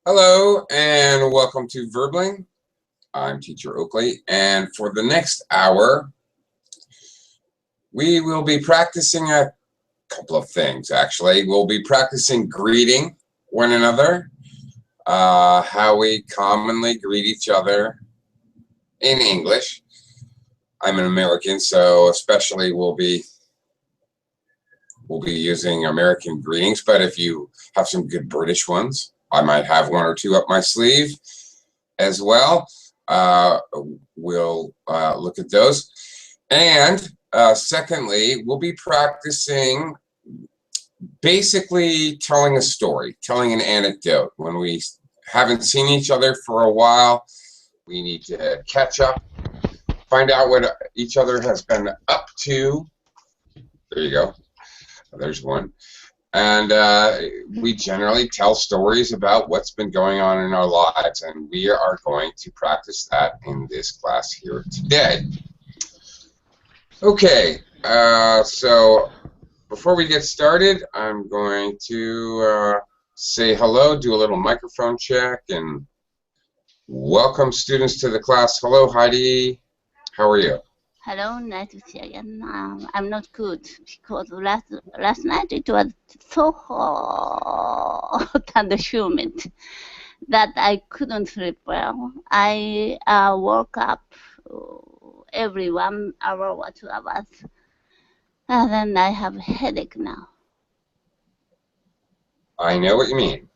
Hello and welcome to Verbling. I'm Teacher Oakley, and for the next hour, we will be practicing a couple of things, actually. We'll be practicing greeting one another, how we commonly greet each other in English. I'm an American, so especially we'll be using American greetings, but if you have some good British ones, I might have one or two up my sleeve as well. We'll look at those. And secondly, we'll be practicing basically telling a story, telling an anecdote. When we haven't seen each other for a while, we need to catch up, find out what each other has been up to. There you go. There's one. And we generally tell stories about what's been going on in our lives, and we are going to practice that in this class here today. Okay, so before we get started, I'm going to say hello, do a little microphone check, and welcome students to the class. Hello, Heidi. How are you? Hello, nice to see you again. I'm not good because last night it was so hot and humid that I couldn't sleep well. I woke up every 1 hour or 2 hours, and then I have a headache now. I know what you mean.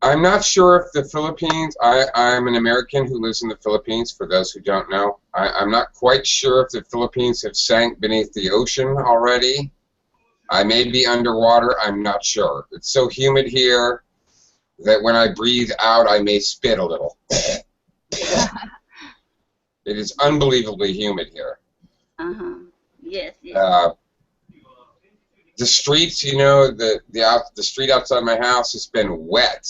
I'm not sure if the Philippines, I'm an American who lives in the Philippines, for those who don't know. I'm not quite sure if the Philippines have sank beneath the ocean already. I may be underwater, I'm not sure. It's so humid here that when I breathe out, I may spit a little. It is unbelievably humid here. Yes, yes. The streets, you know, the street outside my house has been wet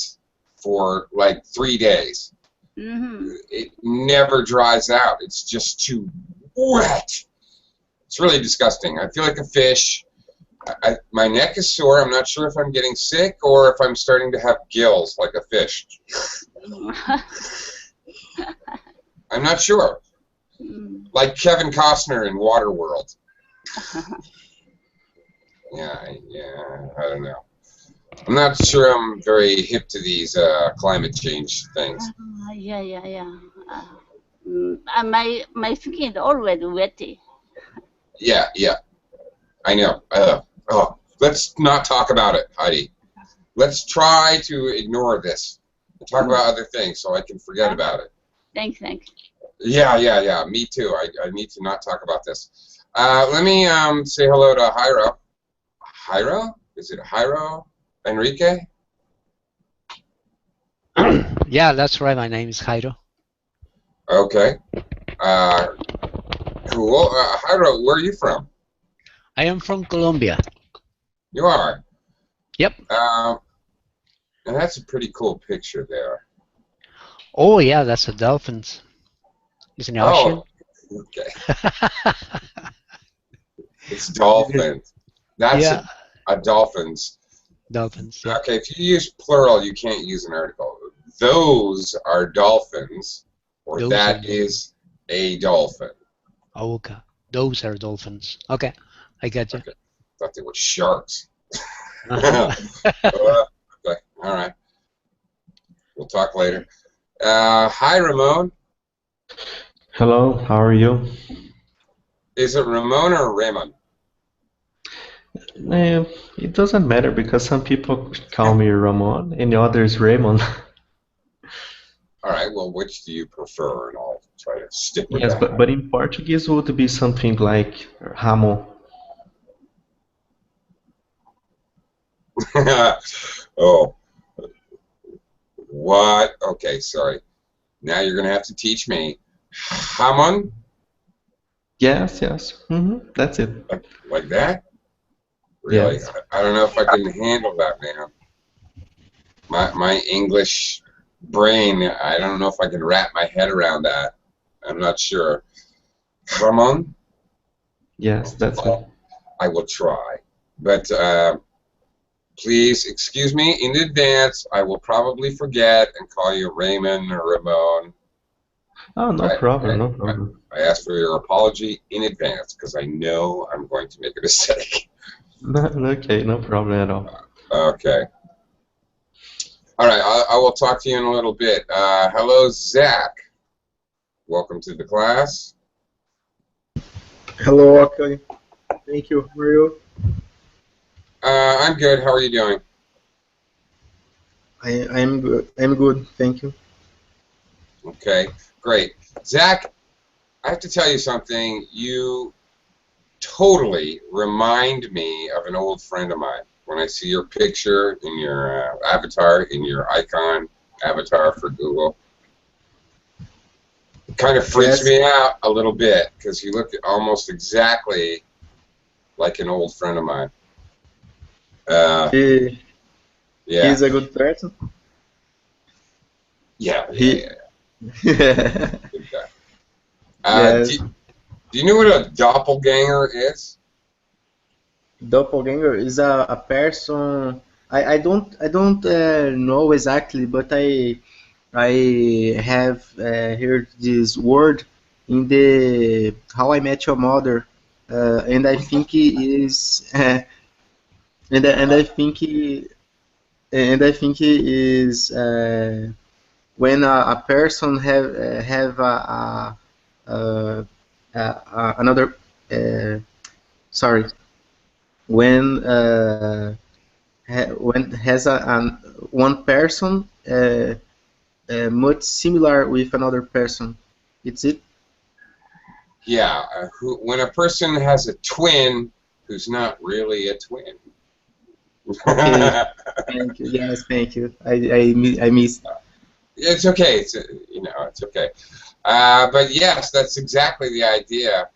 for like 3 days. It never dries out. It's just too wet. It's really disgusting. I feel like a fish. My neck is sore. I'm not sure if I'm getting sick or if I'm starting to have gills like a fish. I'm not sure. Like Kevin Costner in Waterworld. Yeah, I don't know. I'm not sure I'm very hip to these climate change things. Yeah. My skin is always wetty. Yeah. I know. Let's not talk about it, Heidi. Let's try to ignore this and talk about other things so I can forget about it. Thanks. Yeah. Me too. I need to not talk about this. Let me say hello to Jairo. Jairo? Is it Jairo Enrique? Yeah, that's right. My name is Jairo. Okay. Cool. Jairo, where are you from? I am from Colombia. You are? Yep. And that's a pretty cool picture there. Oh, yeah, that's a dolphins. It's an ocean. Oh, okay. It's dolphins. That's Yeah. a dolphins. Dolphins, yeah. Okay, if you use plural, you can't use an article. Those are dolphins, or Those that are is a dolphin. Oh, okay. Those are dolphins. Okay, I got you. Okay. Thought they were sharks. Uh-huh. Okay, all right. We'll talk later. Hi, Ramon. Hello, how are you? Is it Ramon or Raymond? It doesn't matter because some people call me Ramon and the others Raymond. All right, well, which do you prefer? And I'll try to stick with Yes, that. but in Portuguese would be something like Ramon. Oh, what? Okay, sorry. Now you're going to have to teach me. Hamon? Yes. That's it. Like that? Really? Yes. I don't know if I can handle that, man. My English brain, I don't know if I can wrap my head around that. I'm not sure. Hamon? Yes, that's it. I will try. But Please excuse me in advance. I will probably forget and call you Raymond or Ramon. Oh, no problem, no problem. I ask for your apology in advance because I know I'm going to make a mistake. No, okay, no problem at all. Okay. All right, I will talk to you in a little bit. Hello, Zach. Welcome to the class. Hello, okay. Thank you. How are you? I'm good. How are you doing? I'm good. I'm good. Thank you. Okay, great. Zach, I have to tell you something. You totally remind me of an old friend of mine. When I see your picture in your avatar, in your icon avatar for Google, it kind of freaks me out a little bit because you look almost exactly like an old friend of mine. Yeah. He's a good person. Yeah. Yes. Good guy. Do you know what a doppelganger is? Doppelganger is a person. I don't know exactly, but I have heard this word in the How I Met Your Mother, and I think it is and I think it is when a person have another sorry, when when has one person much similar with another person. It's it. Yeah, when a person has a twin who's not really a twin. Okay. Thank you. Yes, thank you. I missed. It's okay. It's it's okay. But yes, that's exactly the idea.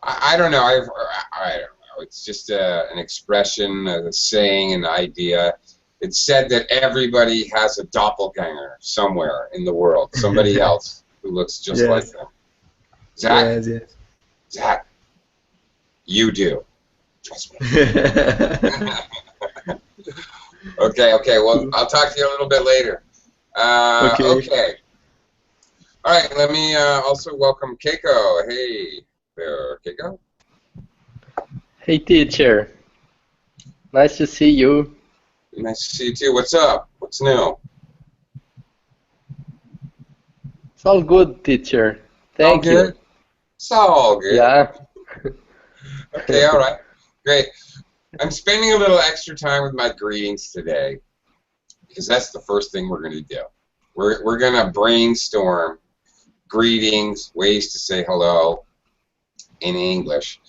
I don't know. I don't know. It's just an expression, a saying, an idea. It's said that everybody has a doppelganger somewhere in the world, somebody else who looks just like them. Zach? Yes. Zach, you do. Trust me. Okay. Well, I'll talk to you a little bit later. Okay. All right. Let me also welcome Keiko. Hey there, Keiko. Hey, teacher. Nice to see you. Nice to see you too. What's up? What's new? It's all good, teacher. Thank you. It's all good. Yeah. Okay, all right. Great. I'm spending a little extra time with my greetings today because that's the first thing we're going to do. We're going to brainstorm greetings, ways to say hello in English.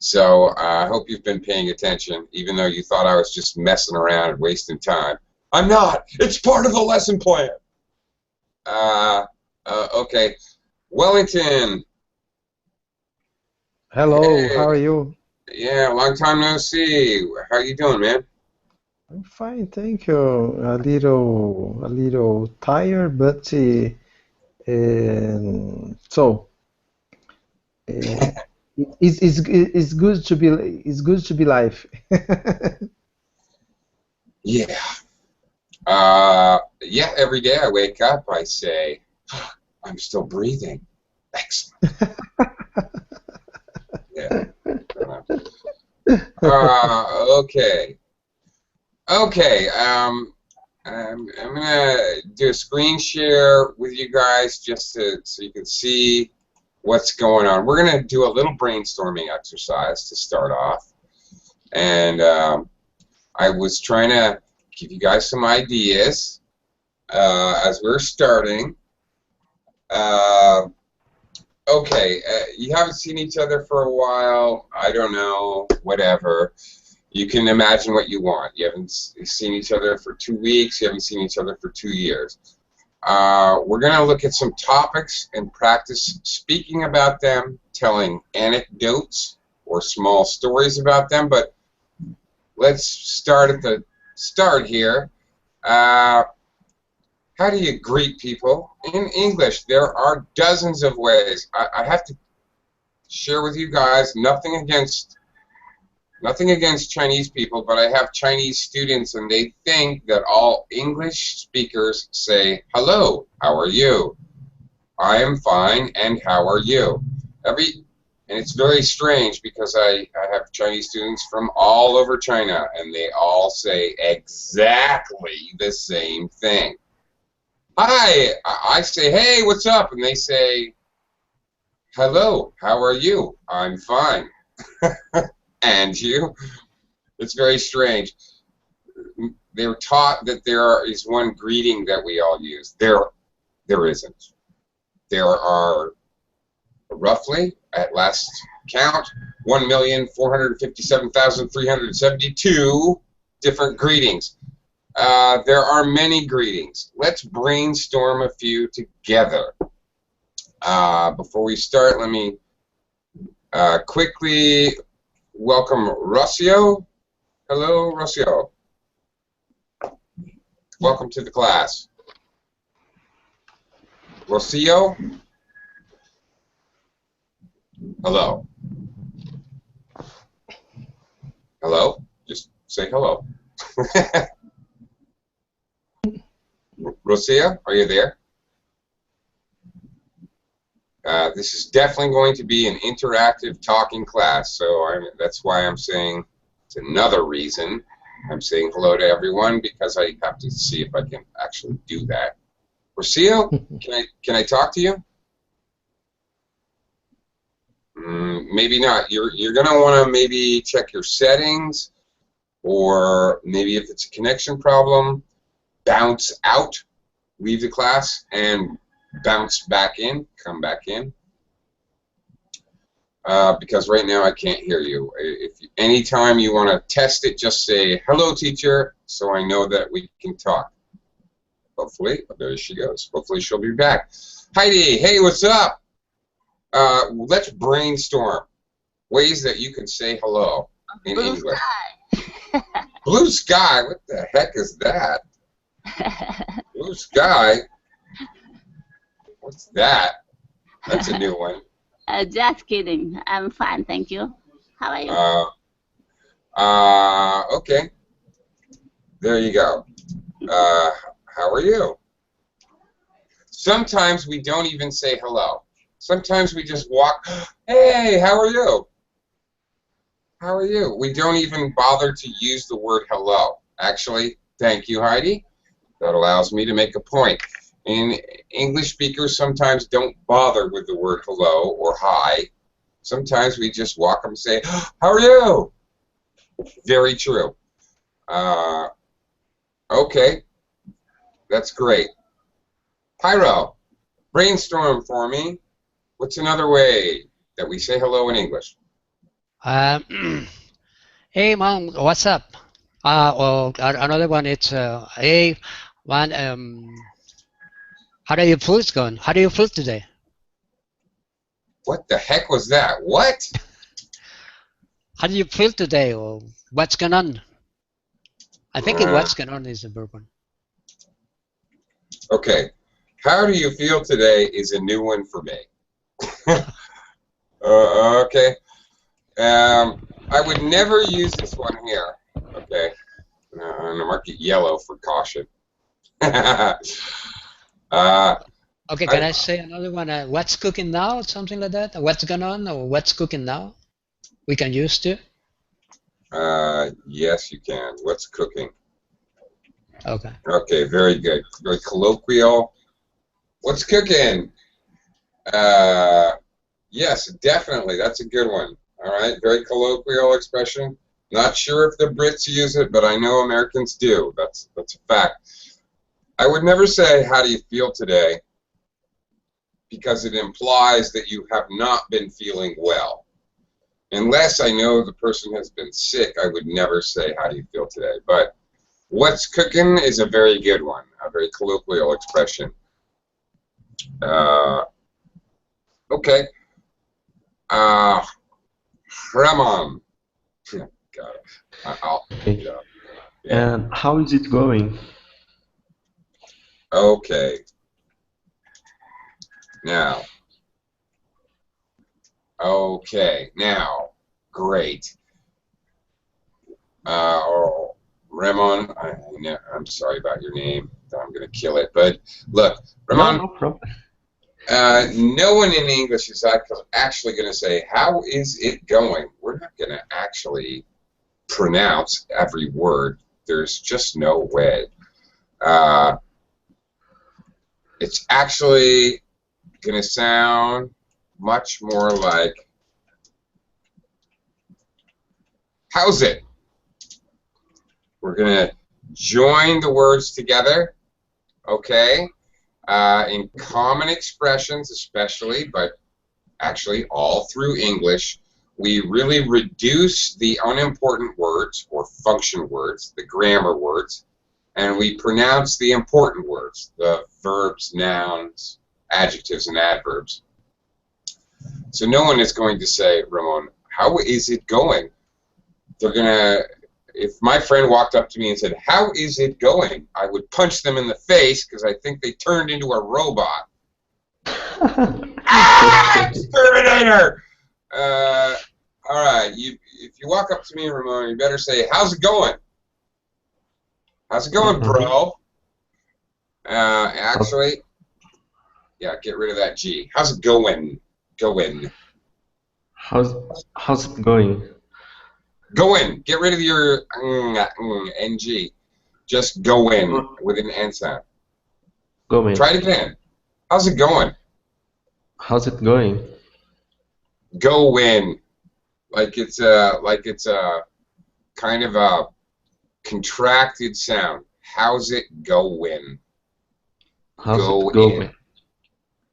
So I hope you've been paying attention, even though you thought I was just messing around and wasting time. I'm not. It's part of the lesson plan. Okay. Wellington. Hello, Hey. how are you? Yeah, long time no see. How you doing, man? I'm fine, thank you. A little tired, but it's good to be live. Yeah. Yeah, every day I wake up, I say, I'm still breathing. Excellent. Yeah. Okay. Okay. I'm gonna do a screen share with you guys just so you can see what's going on. We're gonna do a little brainstorming exercise to start off, and I was trying to give you guys some ideas as we're starting. Okay, you haven't seen each other for a while. I don't know, whatever. You can imagine what you want. You haven't seen each other for 2 weeks. You haven't seen each other for 2 years. We're going to look at some topics and practice speaking about them, telling anecdotes or small stories about them. But let's start at the start here. How do you greet people? In English, there are dozens of ways. I have to share with you guys, nothing against Nothing against Chinese people, but I have Chinese students, and they think that all English speakers say, hello, how are you? I am fine, and how are you? And it's very strange because I have Chinese students from all over China, and they all say exactly the same thing. Hi, I say, hey, what's up? And they say, hello, how are you? I'm fine. And you? It's very strange. They're taught that there is one greeting that we all use. There isn't. There are roughly, at last count, 1,457,372 different greetings. There are many greetings. Let's brainstorm a few together. Before we start, let me quickly welcome Rocio. Hello, Rocio. Welcome to the class. Rocio? Hello. Hello? Just say hello. Rocio, are you there? This is definitely going to be an interactive talking class, so that's why I'm saying it's another reason I'm saying hello to everyone, because I have to see if I can actually do that. Rocio, can I talk to you? Maybe not. You're going to want to maybe check your settings, or maybe if it's a connection problem, bounce out, leave the class, and bounce back in, come back in. Because right now I can't hear you. Anytime you want to test it, just say, hello, teacher, so I know that we can talk. Hopefully, there she goes. Hopefully she'll be back. Heidi, hey, what's up? Let's brainstorm ways that you can say hello in Blue English. sky. Blue sky? What the heck is that? Blue sky? What's that? That's a new one. Just kidding. I'm fine, thank you. How are you? Okay. There you go. How are you? Sometimes we don't even say hello. Sometimes we just walk, hey, how are you? How are you? We don't even bother to use the word hello. Actually, thank you, Heidi. That allows me to make a point. English speakers sometimes don't bother with the word hello or hi. Sometimes we just walk up and say, how are you? Very true. Okay. That's great. Pyro, brainstorm for me. What's another way that we say hello in English? Hey, mom, what's up? Or another one, it's hey, one. How do you feel going? How do you feel today? What the heck was that? What? How do you feel today? Or what's going on? I think what's going on is the verb one. Okay. How do you feel today is a new one for me. Okay. I would never use this one here. Okay. I'm going to mark it yellow for caution. Okay, can I say another one? What's cooking now? Something like that? What's going on? Or what's cooking now? We can use to. Yes, you can. What's cooking? Okay. Okay, very good. Very colloquial. What's cooking? Yes, definitely. That's a good one. All right, very colloquial expression. Not sure if the Brits use it, but I know Americans do. That's a fact. I would never say, how do you feel today? Because it implies that you have not been feeling well. Unless I know the person has been sick, I would never say, how do you feel today? But what's cooking is a very good one, a very colloquial expression. Okay. Ramon. Got it. I'll Okay. yeah. And how is it going? Okay. Now. Okay. Now. Great. or Ramon. I'm sorry about your name. I'm going to kill it. But look, Ramon, No problem. no one in English is actually going to say, how is it going? We're not going to actually pronounce every word. There's just no way. It's actually going to sound much more like, how's it? We're going to join the words together, okay, in common expressions especially, but actually all through English. We really reduce the unimportant words or function words, the grammar words, and we pronounce the important words, the verbs, nouns, adjectives, and adverbs. So no one is going to say, Ramon, how is it going? They're going to, if my friend walked up to me and said, how is it going? I would punch them in the face because I think they turned into a robot. Ah, exterminator! All right, if you walk up to me, Ramon, you better say, how's it going? How's it going, bro? Actually, yeah, get rid of that G. How's it going? Going. How's it going? Go in. Get rid of your NG. Just go in with an N sound. Going. Try it again. How's it going? How's it going? Go in. Like it's a kind of a contracted sound. How's it going? How's Go it going? in.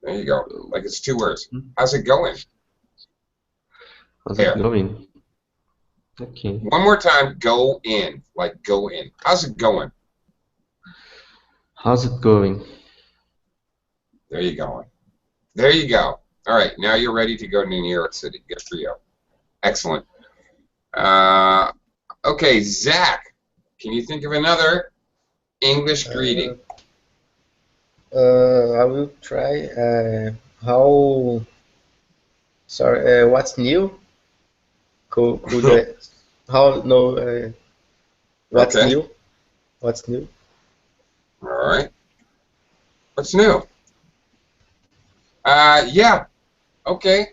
There you go. Like it's two words. How's it going? How's There. it going? Okay. One more time. Go in. Like go in. How's it going? How's it going? There you go. There you go. All right. Now you're ready to go to New York City. Good for you. Excellent. Okay, Zach. Can you think of another English greeting? I will try. What's new? How no? What's Okay. new? What's new? All right. What's new? Yeah. Okay.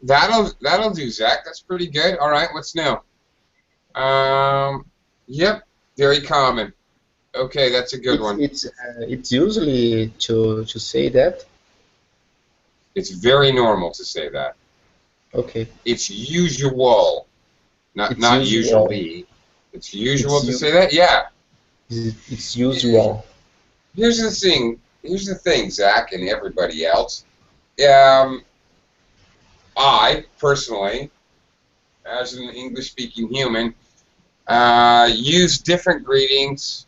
That'll do, Zach. That's pretty good. All right. What's new? Yep. Very common. Okay, that's a good one. It's usually to say that. It's very normal to say that. Okay. It's usual, not usual. usually. It's usual to say that. Yeah. It's usual. Here's the thing. Here's the thing, Zach, and everybody else. I personally, as an English-speaking human, use different greetings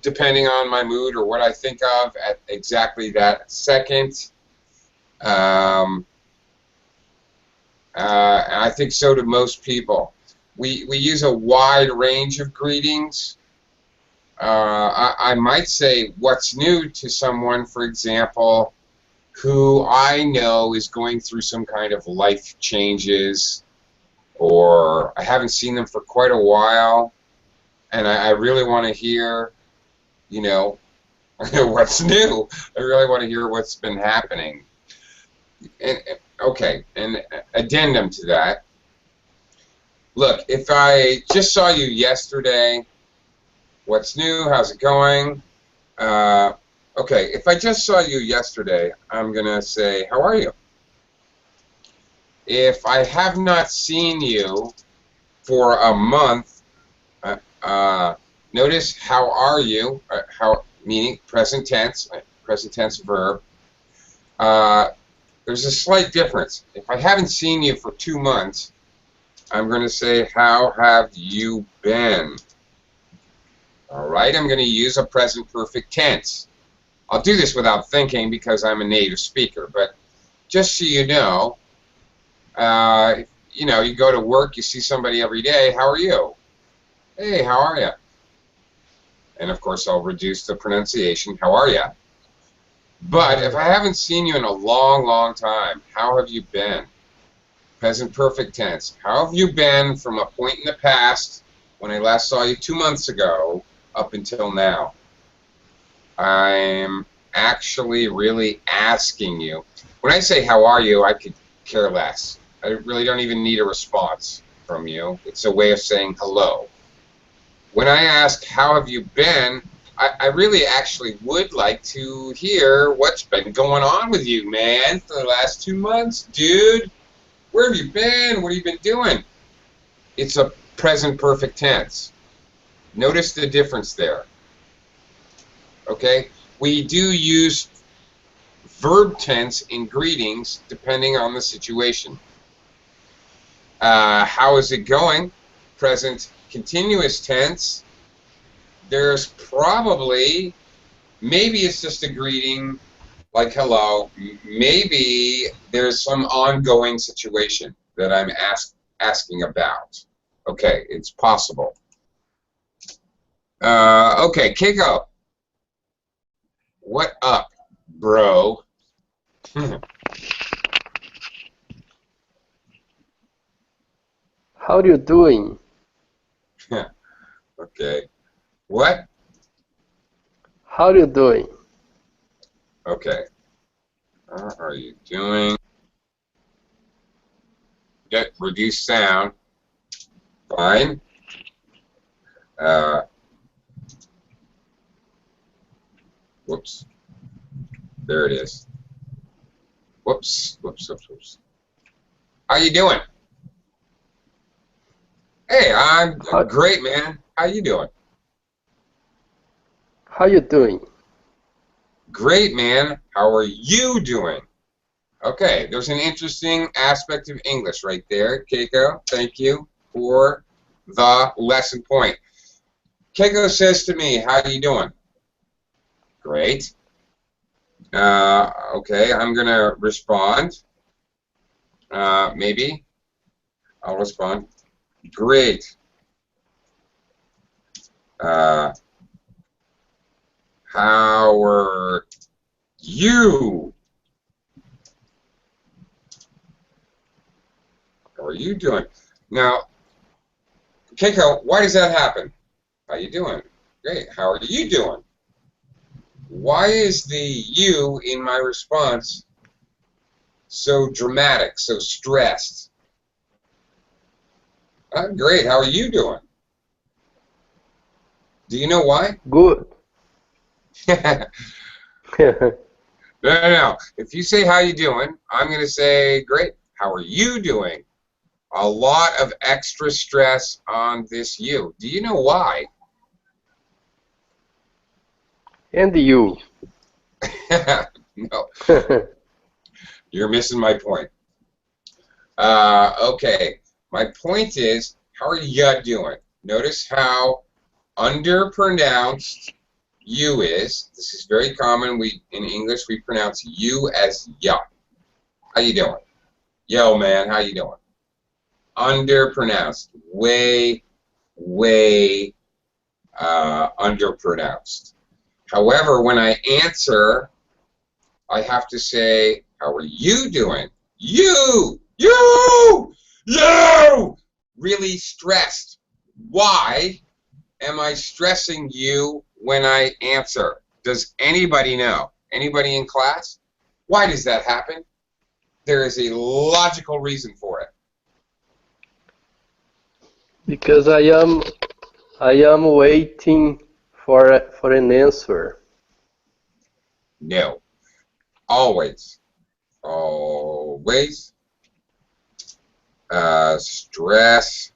depending on my mood or what I think of at exactly that second. And I think so do most people. We use a wide range of greetings. I might say what's new to someone, for example, who I know is going through some kind of life changes, or I haven't seen them for quite a while, and I really want to hear, you know, what's new. I really want to hear what's been happening. And, okay, an addendum to that. Look, if I just saw you yesterday, what's new? How's it going? Okay, if I just saw you yesterday, I'm going to say, how are you? If I have not seen you for a month, notice how are you, meaning present tense verb. There's a slight difference. If I haven't seen you for 2 months, I'm going to say, how have you been? All right, I'm going to use a present perfect tense. I'll do this without thinking because I'm a native speaker, but just so you know, you go to work, you see somebody every day, how are you? Hey, how are you? And of course, I'll reduce the pronunciation, how are you? But if I haven't seen you in a long, long time, how have you been? Present perfect tense. How have you been from a point in the past when I last saw you 2 months ago up until now. I'm actually really asking you. When I say how are you, I could care less. I really don't even need a response from you. It's a way of saying hello. When I ask how have you been, I really actually would like to hear what's been going on with you, man, for the last 2 months. Dude, where have you been? What have you been doing? It's a present perfect tense. Notice the difference there. Okay? We do use verb tense in greetings depending on the situation. How is it going? Present continuous tense. There's probably, maybe it's just a greeting like hello. Maybe there's some ongoing situation that I'm asking about. Okay, it's possible. Okay, Keiko. What up, bro? How are you doing? Okay. What? How are you doing? Okay. How are you doing? Get reduced sound. Fine. Whoops. There it is. Whoops. Whoops. Whoops. Whoops. How you doing? Hey, I'm great, man. How you doing? How you doing? Great, man. How are you doing? Okay, there's an interesting aspect of English right there, Keiko. Thank you for the lesson point. Keiko says to me, how are you doing? Great. Okay, I'm going to respond. Maybe. I'll respond. Great. How are you? How are you doing? Now, Keiko, why does that happen? How you doing? Great. How are you doing? Why is the you in my response so dramatic, so stressed? I'm great. How are you doing? Do you know why? Good. No. If you say how you doing, I'm going to say great. How are you doing? A lot of extra stress on this you. Do you know why? And you? No. You're missing my point. Okay. My point is, how are ya doing? Notice how underpronounced you is. This is very common. In English we pronounce you as ya. How you doing? Yo, man, how you doing? Underpronounced. Way underpronounced. However, when I answer, I have to say, how are you doing? You! Really stressed. Why am I stressing you when I answer? Does anybody know? Anybody in class? Why does that happen? There is a logical reason for it. Because I am waiting for an answer. No. Always. Stress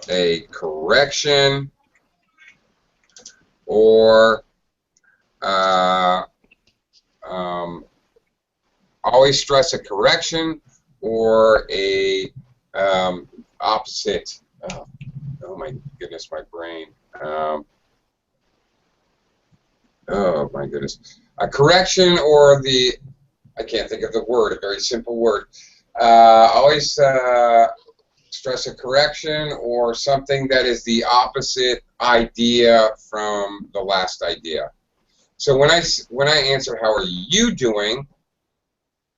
a correction or always stress a correction or a opposite. Oh my goodness, my brain. Oh my goodness. A correction or I can't think of the word, a very simple word. Always stress a correction or something that is the opposite idea from the last idea. So when I answer, how are you doing?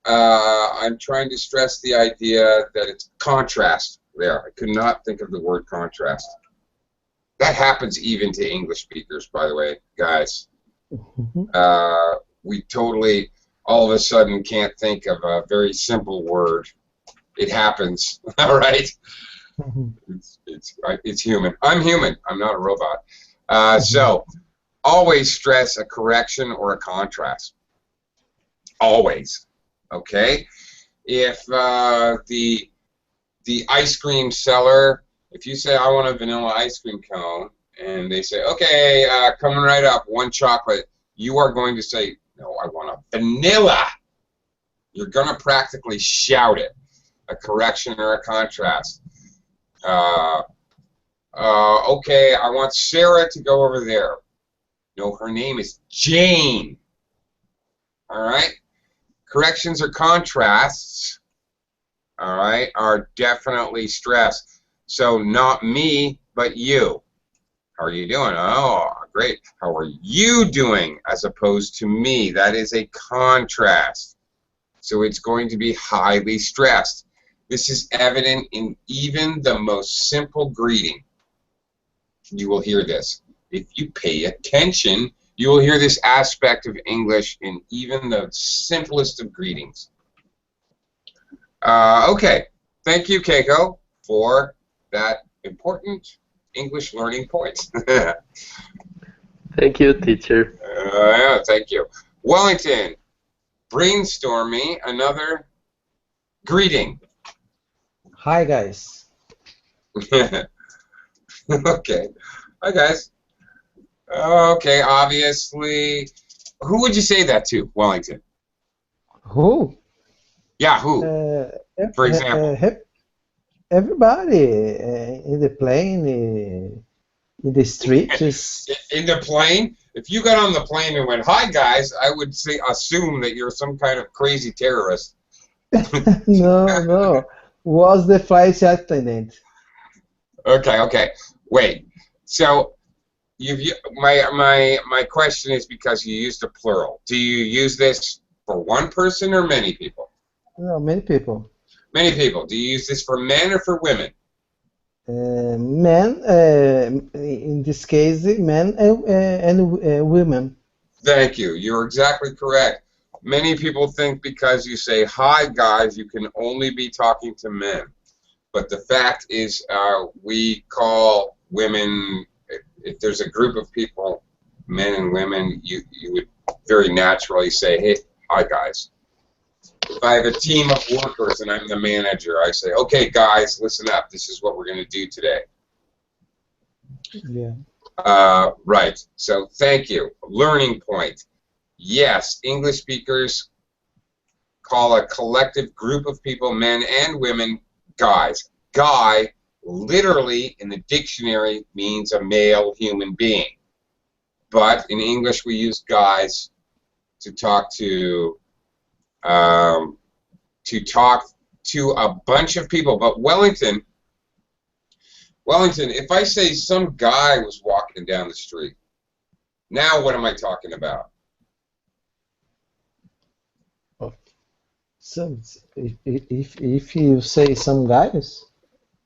I'm trying to stress the idea that it's contrast There, I could not think of the word contrast. That happens even to English speakers, by the way, guys. We totally, all of a sudden, can't think of a very simple word. It happens, all right? It's human. I'm human. I'm not a robot. So, always stress a correction or a contrast. Always. Okay? If the ice cream seller, if you say, I want a vanilla ice cream cone, and they say, okay, coming right up, 1 chocolate, you are going to say, no, I want a vanilla. You're going to practically shout it, a correction or a contrast. Okay, I want Sarah to go over there. No, her name is Jane. All right? Corrections or contrasts, all right, are definitely stressed. So not me, but you. How are you doing? Oh, great. How are you doing as opposed to me? That is a contrast. So it's going to be highly stressed. This is evident in even the most simple greeting. You will hear this. If you pay attention, you will hear this aspect of English in even the simplest of greetings. Okay. Thank you, Keiko, for that important English learning point. Thank you, teacher. Yeah, thank you. Wellington, brainstorm me another greeting. Hi, guys. Okay. Hi, guys. Okay, obviously. Who would you say that to, Wellington? Who? Yeah, who? For example. Everybody in the plane, in the street, just In the plane? If you got on the plane and went, hi, guys, I would assume that you're some kind of crazy terrorist. no, was the flight attendant. Okay. Wait. So my question is because you used a plural. Do you use this for one person or many people? No, many people. Many people. Do you use this for men or for women? Men, in this case, men and women. Thank you. You're exactly correct. Many people think because you say, hi, guys, you can only be talking to men. But the fact is we call women, if there's a group of people, men and women, you would very naturally say, hey, hi, guys. If I have a team of workers and I'm the manager, I say, okay, guys, listen up. This is what we're going to do today. Yeah. Right. So thank you. Learning point. Yes, English speakers call a collective group of people, men and women, guys. Guy, literally in the dictionary, means a male human being. But in English, we use guys to talk to a bunch of people. But Wellington, if I say some guy was walking down the street, now what am I talking about? So if you say some guys.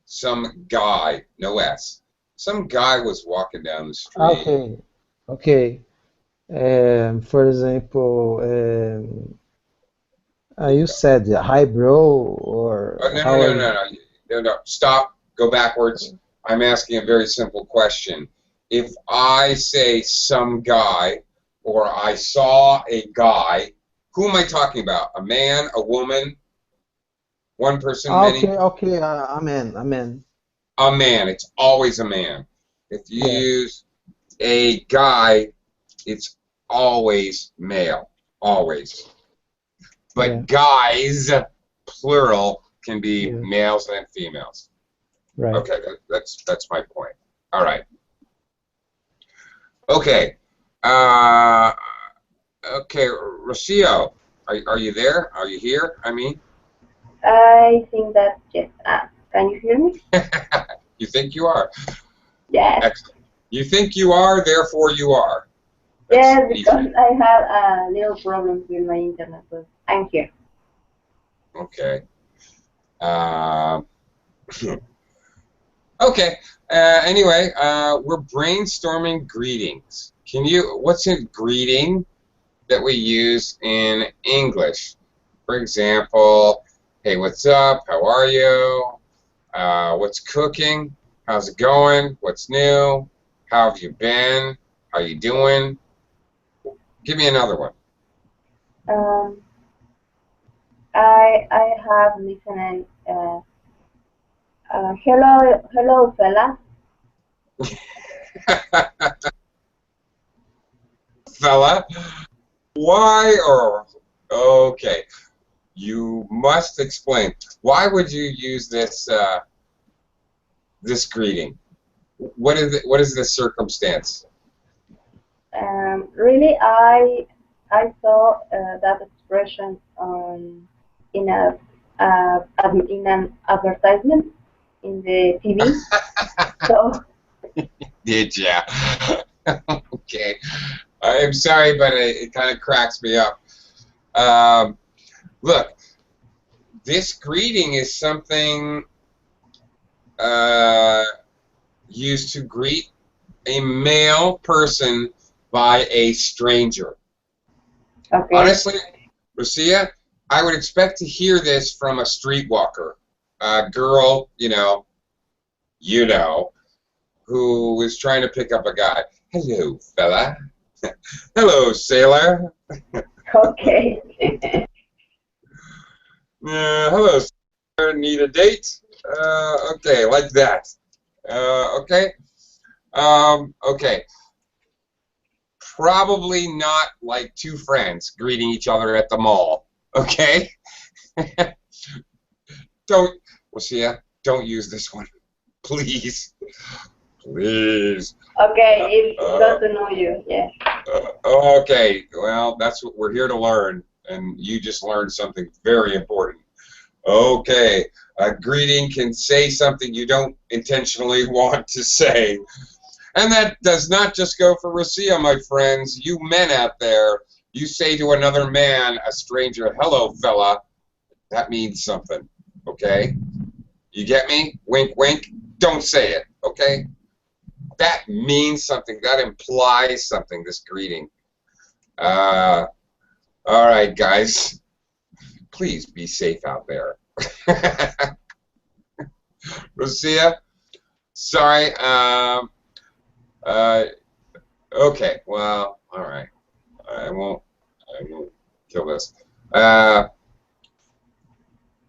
Some guy, no S. Some guy was walking down the street. Okay. For example, you said hi, bro, or No. Stop. Go backwards. I'm asking a very simple question. If I say some guy, or I saw a guy, who am I talking about? A man, a woman, one person, many? Okay, a man. A man. It's always a man. If you use a guy, it's always male. Always. But guys, plural, can be males and females. Right. Okay, that's my point. All right. Okay. Okay, Rocio, are you there? Are you here? I mean. I think that yes. Can you hear me? You think you are? Yes. Excellent. You think you are, therefore you are. That's yes, because easy. I have a little problem with my internet, but I'm here. Okay. Okay. Anyway, we're brainstorming greetings. What's a greeting that we use in English? For example, hey, what's up? How are you? What's cooking? How's it going? What's new? How have you been? How you doing? Give me another one. I have listened. Hello, fella. Fella, why or okay? You must explain. Why would you use this this greeting? What is the circumstance? Really, I saw that expression in in an advertisement in the TV. So Did ya? Okay. I'm sorry, but it kind of cracks me up. Look, this greeting is something used to greet a male person by a stranger. okay. Honestly, Lucia, I would expect to hear this from a streetwalker, a girl, who is trying to pick up a guy. Hello, fella. Hello, sailor. Okay. Hello, sailor. Need a date? Okay, like that. Okay. Okay. Probably not like two friends greeting each other at the mall. Okay. Lucia, don't use this one, please. Please. Okay, it's good to know you. Yeah. Okay, well, that's what we're here to learn, and you just learned something very important. Okay, a greeting can say something you don't intentionally want to say. And that does not just go for Rosia, my friends. You men out there, you say to another man, a stranger, hello, fella, that means something, okay? You get me? Wink, wink. Don't say it, okay? That means something. That implies something, this greeting. All right, guys. Please be safe out there. Rosia, sorry. Okay, well, all right. I won't kill this.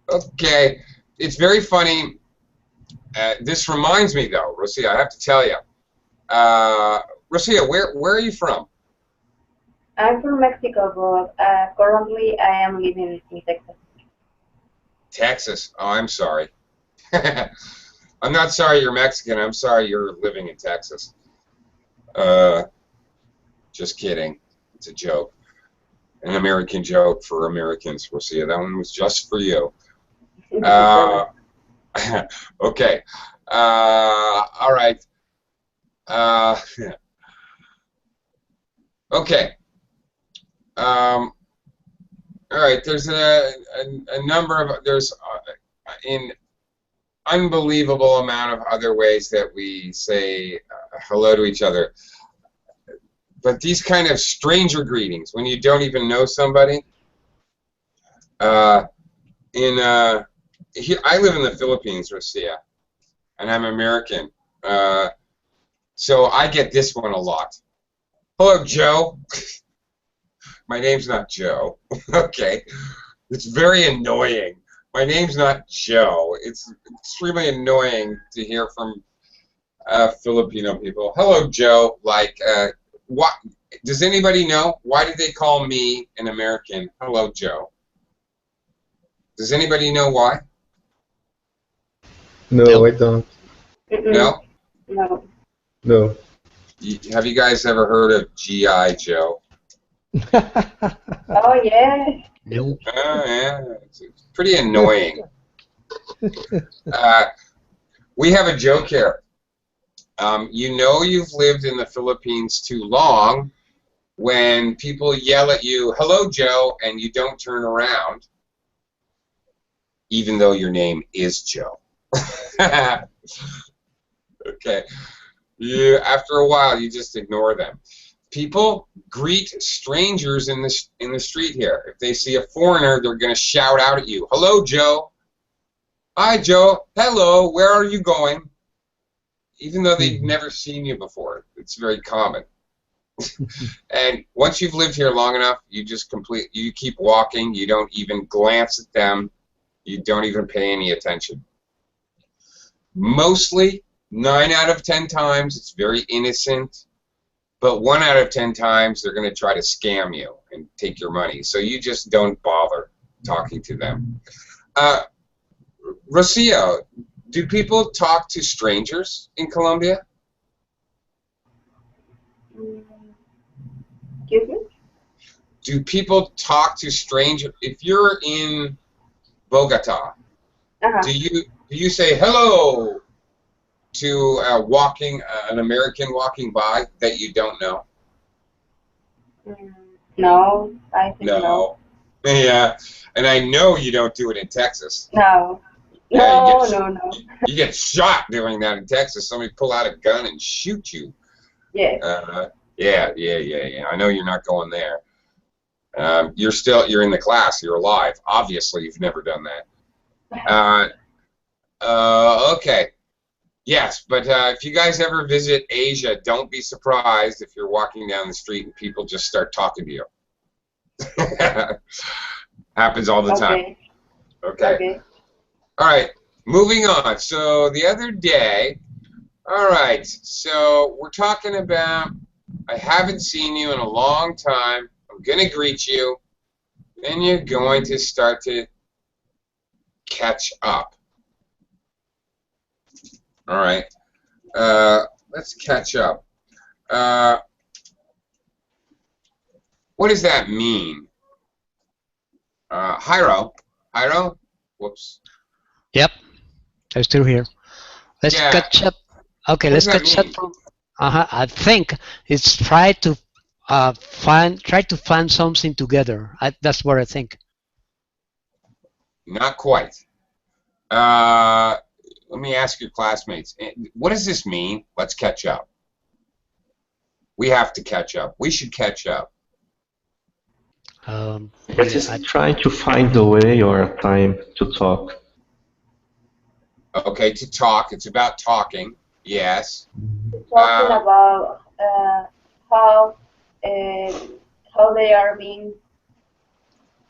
Okay, it's very funny. This reminds me, though, Rosia, I have to tell you. Rosia, where are you from? I'm from Mexico, but currently I am living in Texas. Texas. Oh, I'm sorry. I'm not sorry you're Mexican. I'm sorry you're living in Texas. Just kidding. It's a joke. An American joke for Americans. We'll see. That one was just for you. Okay. All right. Okay. All right. There's a number of in unbelievable amount of other ways that we say hello to each other. But these kind of stranger greetings, when you don't even know somebody. Here, I live in the Philippines, Rosia, and I'm American. So I get this one a lot. Hello, Joe. My name's not Joe. Okay. It's very annoying. My name's not Joe. It's extremely annoying to hear from Filipino people. Hello, Joe. Like, what? Does anybody know? Why did they call me an American? Hello, Joe. Does anybody know why? No, Nope. I don't. No? No. No. Have you guys ever heard of G.I. Joe? Oh, yeah. Nope. Yeah, it's pretty annoying. We have a joke here. You know you've lived in the Philippines too long when people yell at you, hello, Joe, and you don't turn around, even though your name is Joe. Okay. After a while, you just ignore them. People greet strangers in the street here. If they see a foreigner, they're going to shout out at you. Hello, Joe. Hi, Joe. Hello. Where are you going? Even though they've never seen you before. It's very common. And once you've lived here long enough, you keep walking. You don't even glance at them. You don't even pay any attention. Mostly, 9 out of 10 times, it's very innocent. But 1 out of 10 times, they're going to try to scam you and take your money. So you just don't bother talking to them. Rocio, do people talk to strangers in Colombia? Excuse me? Do people talk to strangers? If you're in Bogota, do you say hello to an American walking by that you don't know? No, I think no. Yeah, and I know you don't do it in Texas. No. Yeah, No. You get shot doing that in Texas. Somebody pull out a gun and shoot you. Yes. Yeah. I know you're not going there. You're in the class. You're alive. Obviously, you've never done that. Okay. Yes, but if you guys ever visit Asia, don't be surprised if you're walking down the street and people just start talking to you. Happens all the time. Okay. All right. Moving on. So the other day, all right. So we're talking about I haven't seen you in a long time. I'm going to greet you. Then you're going to start to catch up. All right. Let's catch up. What does that mean? Jairo? Whoops. Yep, I'm still here. Let's catch up. Okay, let's catch up. I think it's try to find something together. That's what I think. Not quite. Let me ask your classmates. What does this mean? Let's catch up. We have to catch up. We should catch up. It is trying to find a way or a time to talk. Okay, to talk. It's about talking. Yes. Talking about how they are being.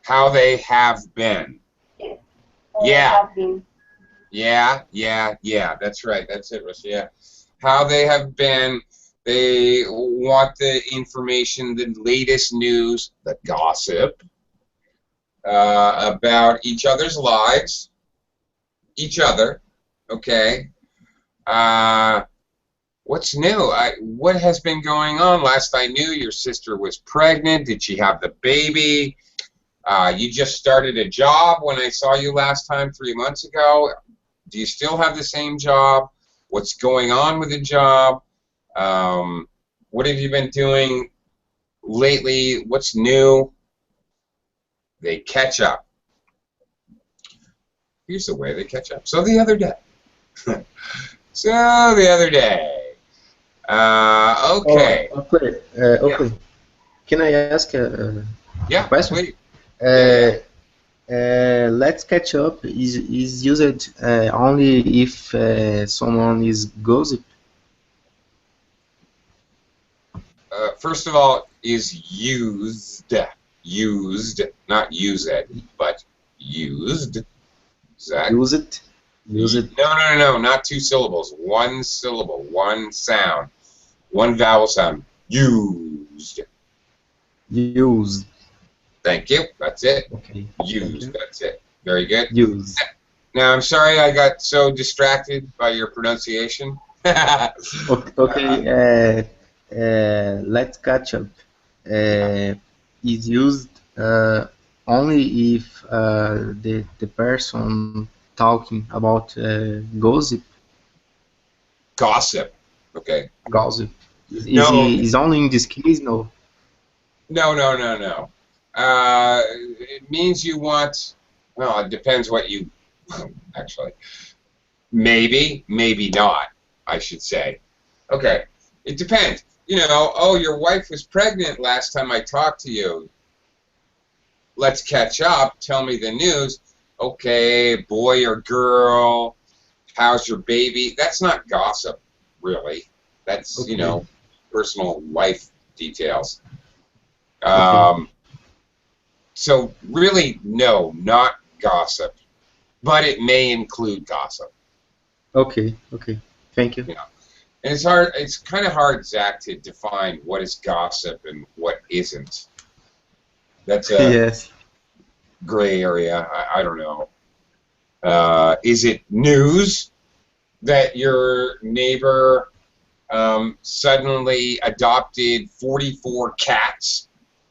How they have been. Yes. Yeah. Have been. Yeah. That's right. That's it, Russia. Yeah. How they have been. They want the information, the latest news, the gossip about each other's lives. Each other. Okay. What's new? What has been going on? Last I knew, your sister was pregnant. Did she have the baby? You just started a job when I saw you last time 3 months ago. Do you still have the same job? What's going on with the job? What have you been doing lately? What's new? They catch up. Here's the way they catch up. So the other day. Okay. Okay. Can I ask a question? Please. Let's catch up is used only if someone is gossip. First of all, is used, not use it, but used. Zach? Use it. No, not 2 syllables. 1 syllable, 1 sound, 1 vowel sound. Used. Used. Thank you. That's it. Okay. Used. That's it. Very good. Used. Now, I'm sorry I got so distracted by your pronunciation. Okay. Let's catch up. Is used only if the person talking about gossip. Gossip. Okay. Gossip. Is only in this case? No. No. It means you want. Well, it depends what you. Actually, maybe not. I should say. Okay, it depends. You know, oh, your wife was pregnant last time I talked to you. Let's catch up. Tell me the news. Okay, boy or girl, how's your baby? That's not gossip, really. That's, Okay. you know, personal life details. Okay. So really, no, not gossip. But it may include gossip. Okay. Okay. Thank you. And it's hard. It's kind of hard, Zach, to define what is gossip and what isn't. That's a Yes. gray area. I don't know. Is it news that your neighbor suddenly adopted 44 cats,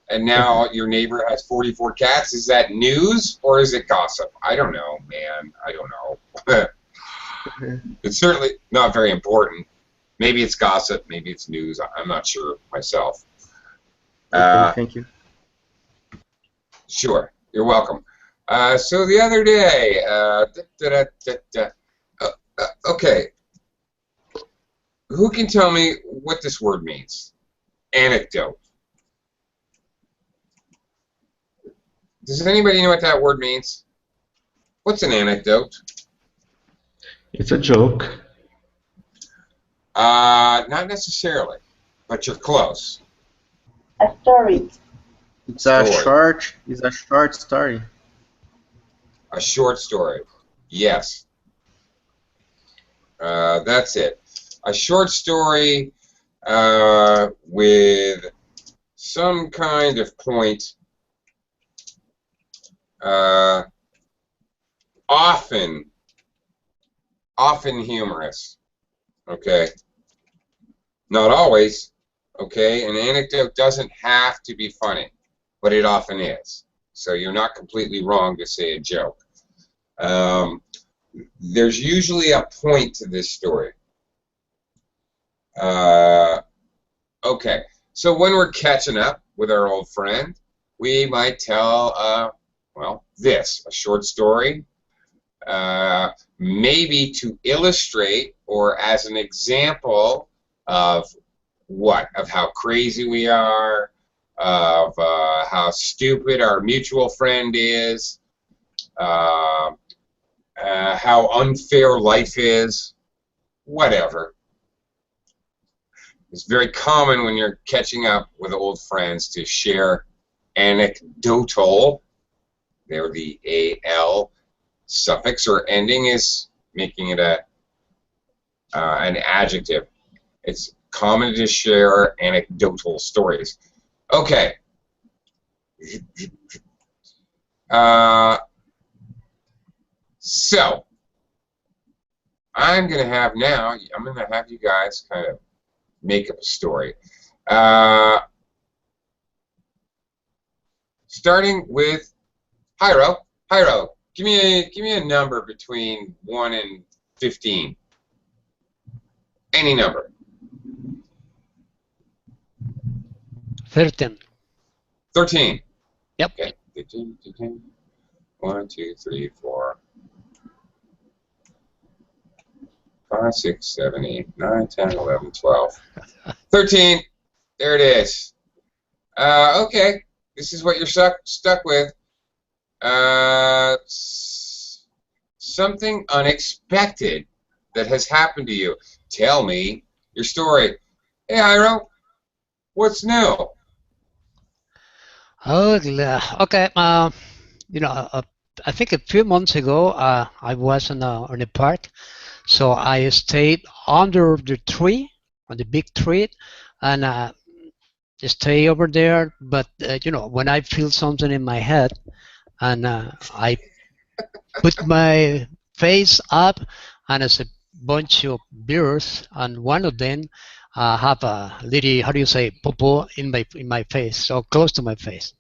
and now your neighbor has 44 cats? Is that news or is it gossip? I don't know, man. I don't know. It's certainly not very important. Maybe it's gossip. Maybe it's news. I'm not sure myself. Okay. Thank you. Sure. You're welcome. So the other day, okay. Who can tell me what this word means? Anecdote. Does anybody know what that word means? What's an anecdote? It's a joke. Not necessarily, but you're close. A story. It's a Story. short. It's a short story. A short story. Yes. That's it. A short story with some kind of point, often humorous. Okay. Not always. Okay. An anecdote doesn't have to be funny, but it often is. So you're not completely wrong to say a joke. There's usually a point to this story. Okay, so when we're catching up with our old friend, we might tell, well, a short story, maybe to illustrate or as an example of what? Of how crazy we are, of how stupid our mutual friend is, how unfair life is, whatever. It's very common when you're catching up with old friends to share anecdotal. There, the AL suffix or ending is making it an adjective. It's common to share anecdotal stories. Okay. So I'm going to have you guys kind of make up a story. Starting with Hyro. Hyro, give me a number between 1 and 15. Any number. 13. 13. Yep. Okay. 1, 2, 3, 4, 5, 6, 7, 8, 9, 10, 11, 12. 13. There it is. Okay. This is what you're stuck with. Something unexpected that has happened to you. Tell me your story. Hey, Hyro, what's new? Oh, okay. I think a few months ago, I was in a park, so I stayed under the tree, on the big tree, and stay over there. But when I feel something in my head, and I put my face up, and it's a bunch of birds, and one of them have a little, how do you say, popo in my face, so close to my face.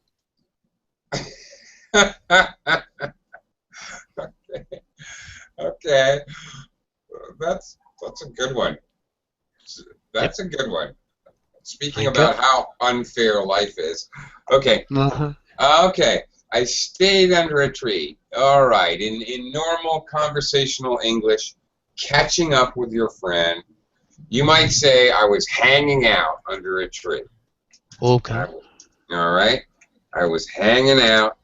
Okay. That's a good one. That's a good one. Speaking about how unfair life is. Okay. Okay. I stayed under a tree. All right. In normal conversational English, catching up with your friend. You might say I was hanging out under a tree. Okay. All right? I was hanging out,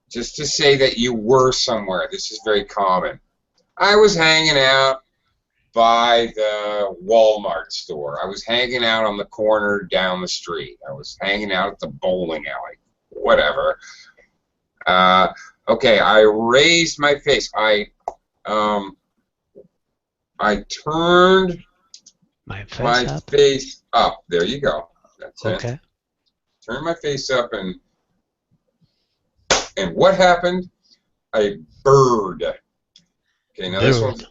just to say that you were somewhere. This is very common. I was hanging out by the Walmart store. I was hanging out on the corner down the street. I was hanging out at the bowling alley. Whatever. Okay, I raised my face. I turned My face my up. face up. There you go. That's it. Okay. Turn my face up, and what happened? A bird. Okay, now this one's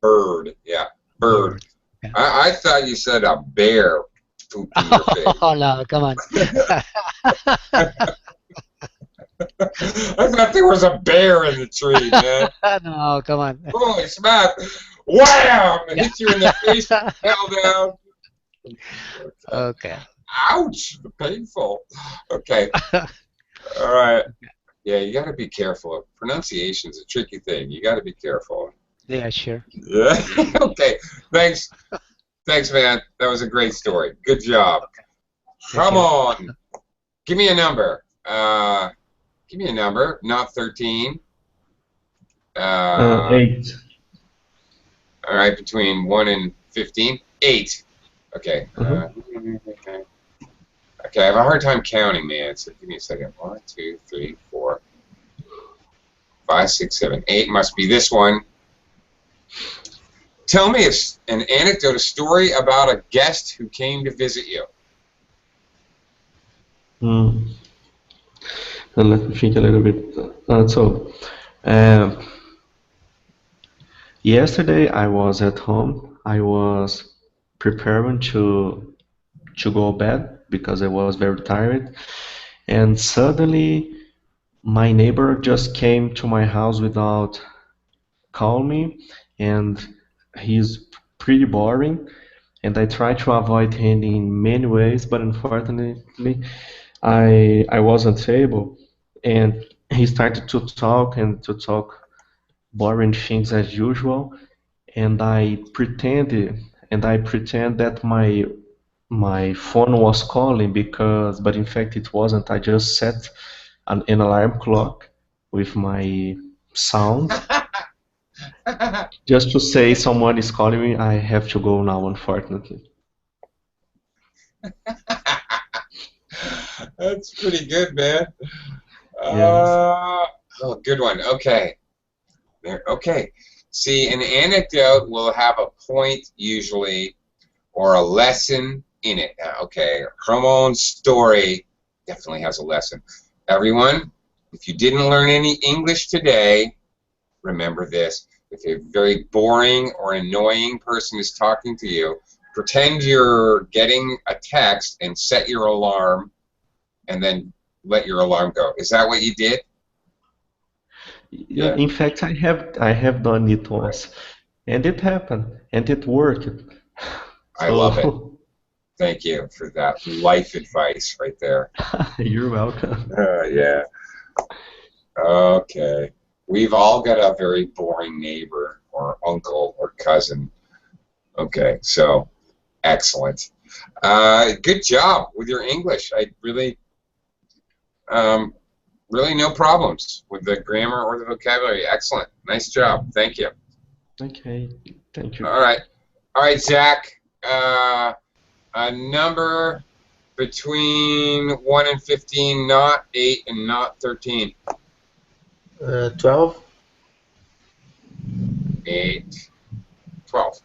bird. Yeah, bird. Yeah. I thought you said a bear pooped in your face. Oh no, come on. I thought there was a bear in the tree, man. No, come on. Holy smack! Wham! It hit you in the face, fell down. Okay. Ouch! Painful. Okay. All right. Yeah, you got to be careful. Pronunciation's a tricky thing. You got to be careful. Yeah, sure. Yeah. Okay. Thanks. Thanks, man. That was a great story. Good job. Come on. Give me a number. Give me a number. Not 13. 8. All right, between 1 and 15. 8. Okay. Okay, I have a hard time counting, man. So give me a second. 1, 2, 3, 4, 5, 6, 7, 8. Must be this one. Tell me an anecdote, a story about a guest who came to visit you. And let me think a little bit. Yesterday I was at home. I was preparing to go to bed because I was very tired, and suddenly my neighbor just came to my house without calling me, and he's pretty boring, and I tried to avoid him in many ways, but unfortunately I wasn't able, and he started to talk boring things as usual, and I pretend that my phone was calling but in fact it wasn't. I just set an alarm clock with my sound just to say someone is calling me. I have to go now, unfortunately. That's pretty good, man. Yes. Oh, good one. Okay. There. Okay. See, an anecdote will have a point usually, or a lesson in it. Okay. Ramon's story definitely has a lesson. Everyone, if you didn't learn any English today, remember this. If a very boring or annoying person is talking to you, pretend you're getting a text and set your alarm, and then let your alarm go. Is that what you did? Yeah. In fact, I have done it once, and it happened, and it worked. I love it. Thank you for that life advice right there. You're welcome. Yeah. Okay. We've all got a very boring neighbor or uncle or cousin. Okay, so excellent. Good job with your English. I really, really no problems with the grammar or the vocabulary. Excellent. Nice job. Thank you. Okay, thank you. All right. All right, Zach. A number between 1 and 15, not 8 and not 13. 12. 8, 12.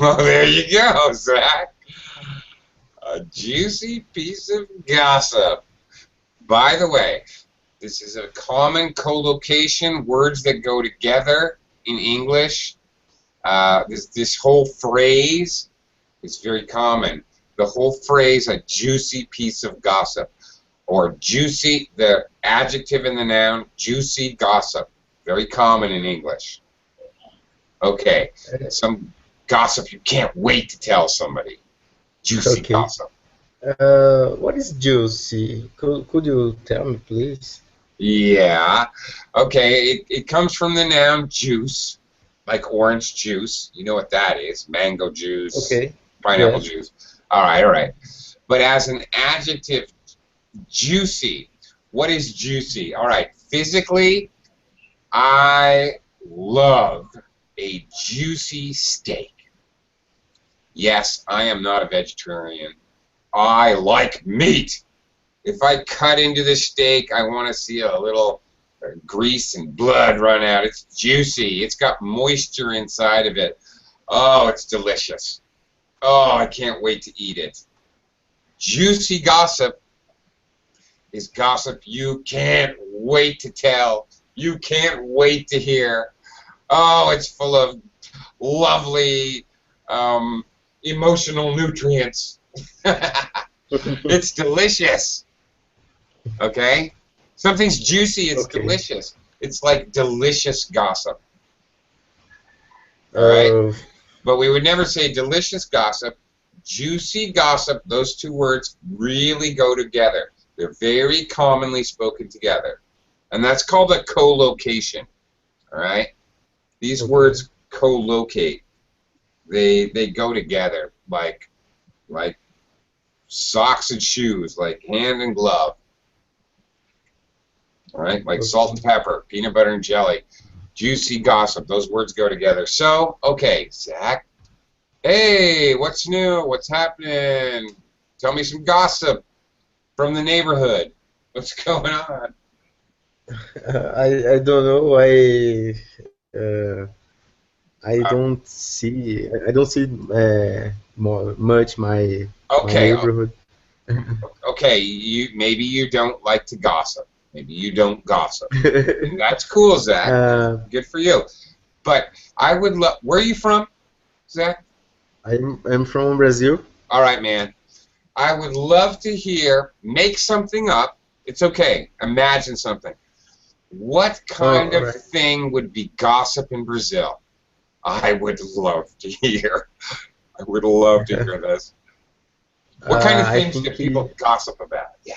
Well, there you go, Zach. A juicy piece of gossip. By the way, this is a common collocation, words that go together in English. This whole phrase is very common. The whole phrase, a juicy piece of gossip, or juicy, the adjective in the noun, juicy gossip. Very common in English. Okay, some gossip you can't wait to tell somebody. Juicy gossip. What is juicy? Could you tell me, please? Yeah. Okay, it comes from the noun juice. like orange juice. You know what that is. Mango juice, Okay. pineapple Yeah. juice. All right, all right. But as an adjective, juicy. What is juicy? All right. Physically, I love a juicy steak. Yes, I am not a vegetarian. I like meat. If I cut into the steak, I want to see a little grease and blood run out. It's juicy. It's got moisture inside of it. Oh, it's delicious. Oh, I can't wait to eat it. Juicy gossip is gossip you can't wait to tell. You can't wait to hear. Oh, it's full of lovely emotional nutrients. It's delicious. Okay? Something's juicy, it's Okay. delicious. It's like delicious gossip. All right? Uh, But we would never say delicious gossip. Juicy gossip, those two words really go together. They're very commonly spoken together. And that's called a collocation. All right? These Okay. words collocate. They go together like socks and shoes, like hand and glove. All right? Like salt and pepper, peanut butter and jelly. Juicy gossip. Those words go together. So, okay, Zach. Hey, what's new? What's happening? Tell me some gossip from the neighborhood. What's going on? I don't know. I don't see much my Okay, neighborhood. okay. Maybe you don't like to gossip. Maybe you don't gossip. And that's cool, Zach. Good for you. But I would love. Where are you from, Zach? I'm from Brazil. All right, man. I would love to hear. Make something up. It's okay. Imagine something. What kind of alright. thing would be gossip in Brazil? I would love to hear. I would love to hear this. What kind of I things do think people gossip about? Yeah.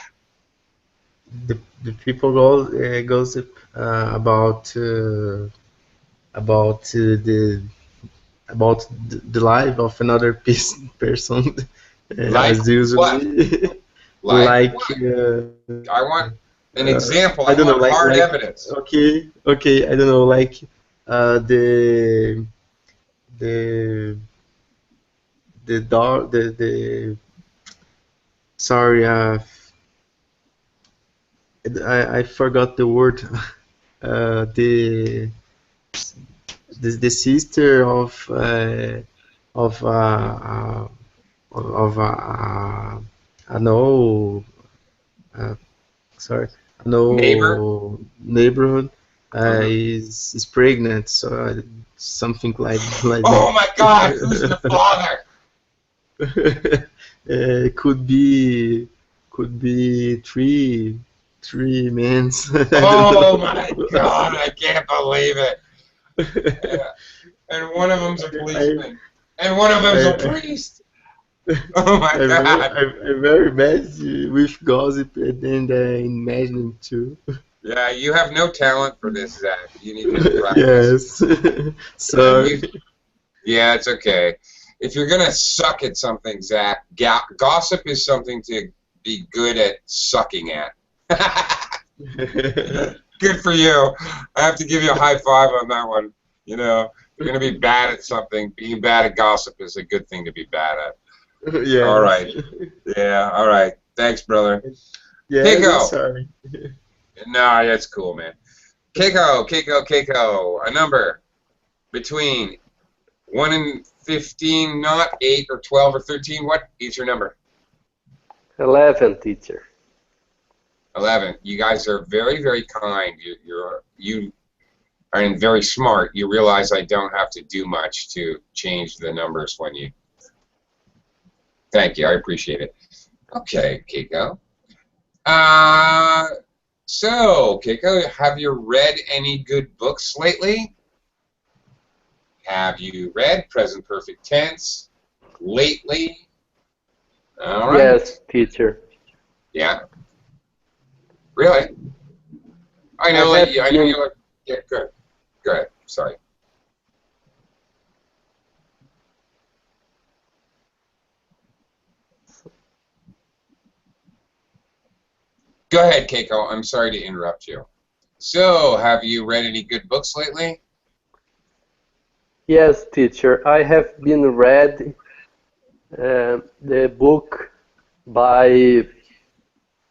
the people gossip about the life of another person Like as usually Like like what? I want an example. I don't know, want hard like evidence. okay, I don't know, like the the dog the sorry I forgot the word the sister of I know sorry Neighbor? no neighborhood Mhm. is pregnant, so something like Oh that. my God! Who's the father? Could be three men. Oh my God! I can't believe it. Yeah. And one of them's a policeman, and one of them's a I- priest. Oh my God! I'm very bad with gossip and imagining too. Yeah, you have no talent for this, Zach. You need to practice. Yes. Sorry. Yeah, it's okay. If you're gonna suck at something, Zach, gossip is something to be good at sucking at. Good for you. I have to give you a high five on that one. You know, if you're gonna be bad at something, being bad at gossip is a good thing to be bad at. Yes. All right. Yeah. All right. Thanks, brother. Yeah, Keiko. sorry. No, that's cool, man. Keiko. A number between 1 and 15, not 8 or 12 or 13. What is your number? 11, teacher. 11. You guys are very, very kind. You are very smart. You realize I don't have to do much to change the numbers when you. Thank you. I appreciate it. Okay, Keiko. So, Keiko, have you read any good books lately? Have you read present perfect tense lately? All right. Yes, teacher. Yeah. Really? I know. I have I know been- you look. Yeah. Good. Good. Sorry. Go ahead, Keiko. I'm sorry to interrupt you. So, have you read any good books lately? Yes, teacher. I have been read the book by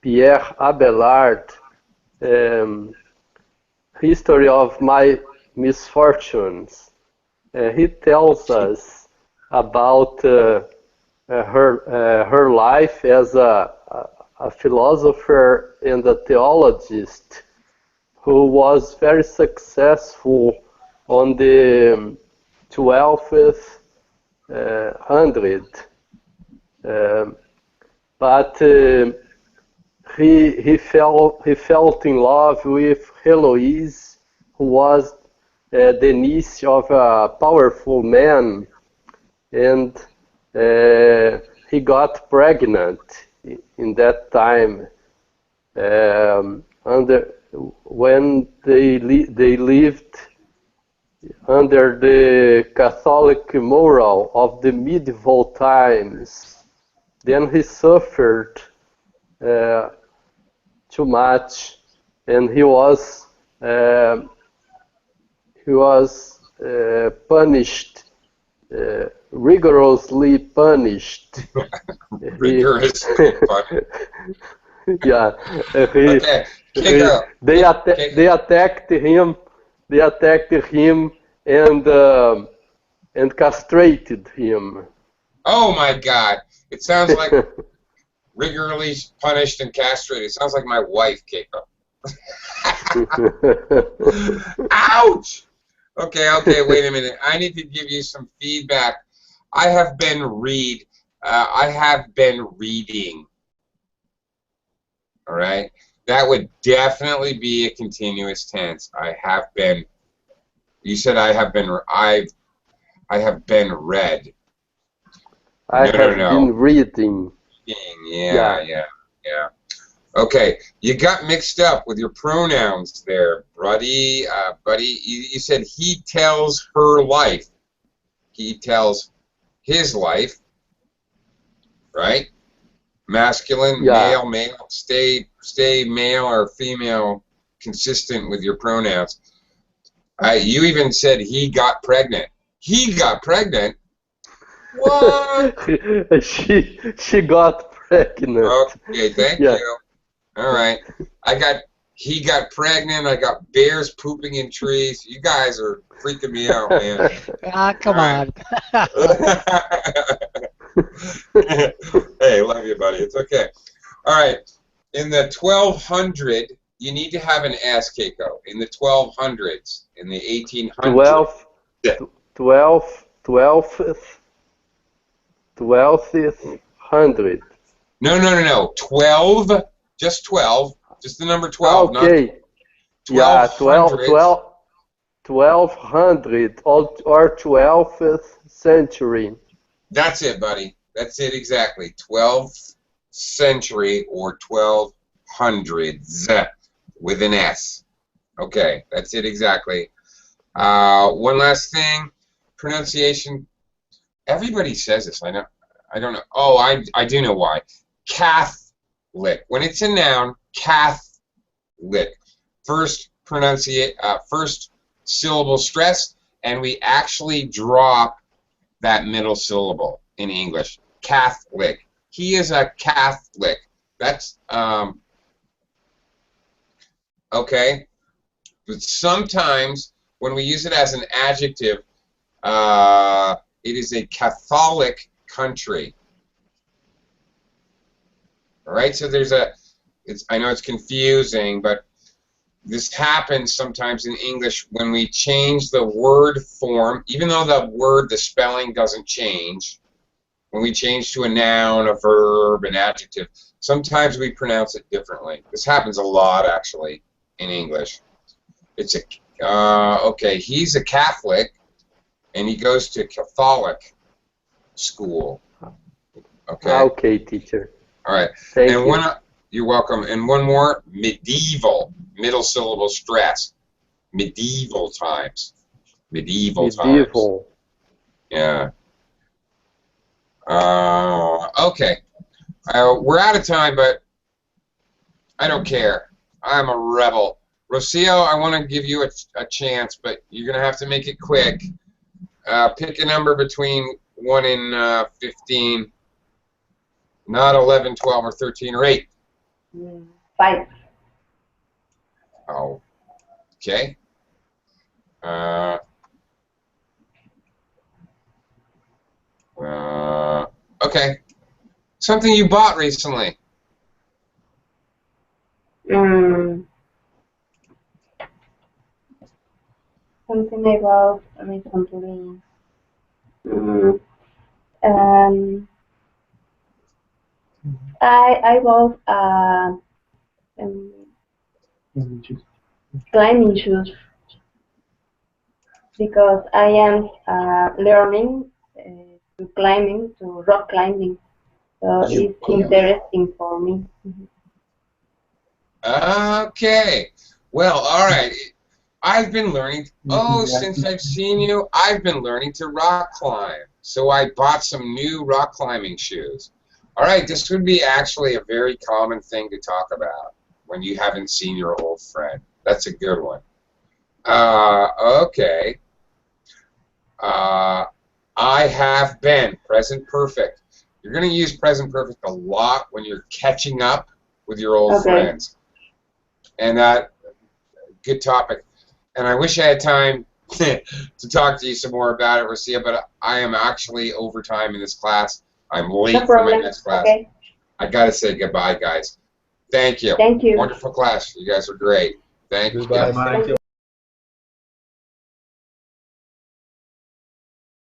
Pierre Abelard, History of My Misfortunes. He tells us about her life as a philosopher and a theologist who was very successful on the 12th hundred. But he felt in love with Heloise, who was the niece of a powerful man, and he got pregnant in that time. When they lived under the Catholic moral of the medieval times, then he suffered too much, and he was punished, rigorously punished. Rigorously punished. Yeah, Okay. they attacked him. They attacked him and castrated him. Oh my God! It sounds like rigorously punished and castrated. It sounds like my wife, Keiko. Ouch! Okay, wait a minute. I need to give you some feedback. I have been reading. All right? That would definitely be a continuous tense. I have been. You said I have been. I have been read. I have been reading. Yeah. Okay, you got mixed up with your pronouns there, buddy. You said he tells her life. He tells his life, right? Masculine, male. Stay male or female, consistent with your pronouns. You even said he got pregnant. He got pregnant? What? she got pregnant. Okay, thank you. All right. He got pregnant. I got bears pooping in trees. You guys are freaking me out, man. Come on. Hey, love you, buddy. It's okay. All right. In the 1200, you need to have an S, Keiko. In the 1200s, in the 1800s. 12th hundred. No. 12. Just 12. Just the number 12. Okay. Yeah, 1200 or 12th century. That's it, buddy. That's it exactly. 12th century or 1200s with an S. Okay, that's it exactly. One last thing. Pronunciation. Everybody says this. I don't know. Oh, I do know why. Catholic. When it's a noun, Catholic. First syllable stress, and we actually drop that middle syllable in English. Catholic. He is a Catholic. That's okay. But sometimes when we use it as an adjective, it is a Catholic country. All right, so there's I know it's confusing, but this happens sometimes in English when we change the word form, even though the spelling doesn't change. When we change to a noun, a verb, an adjective, sometimes we pronounce it differently. This happens a lot, actually, in English. It's okay, he's a Catholic, and he goes to Catholic school. Okay. Okay, teacher. All right. Thank you. You're welcome. And one more, medieval, middle syllable stress. Medieval times. Medieval times. Yeah. Okay. We're out of time, but I don't care. I'm a rebel. Rocio, I want to give you a chance, but you're going to have to make it quick. Pick a number between 1 and 15. Not 11, 12, or 13, or 8. 5. Oh, okay. Okay. Something you bought recently. Something I bought recently. I bought climbing shoes because I am learning to rock climbing. So it's interesting for me. Okay. Well, all right. I've been learning. Oh, since I've seen you, I've been learning to rock climb. So I bought some new rock climbing shoes. All right, this would be actually a very common thing to talk about when you haven't seen your old friend. That's a good one. Okay. I have been present perfect. You're going to use present perfect a lot when you're catching up with your old friends. And good topic. And I wish I had time to talk to you some more about it, Rocio, but I am actually over time in this class. I'm late for my next class. Okay. I got to say goodbye, guys. Thank you. Thank you. Wonderful class. You guys are great. Thank you. Goodbye.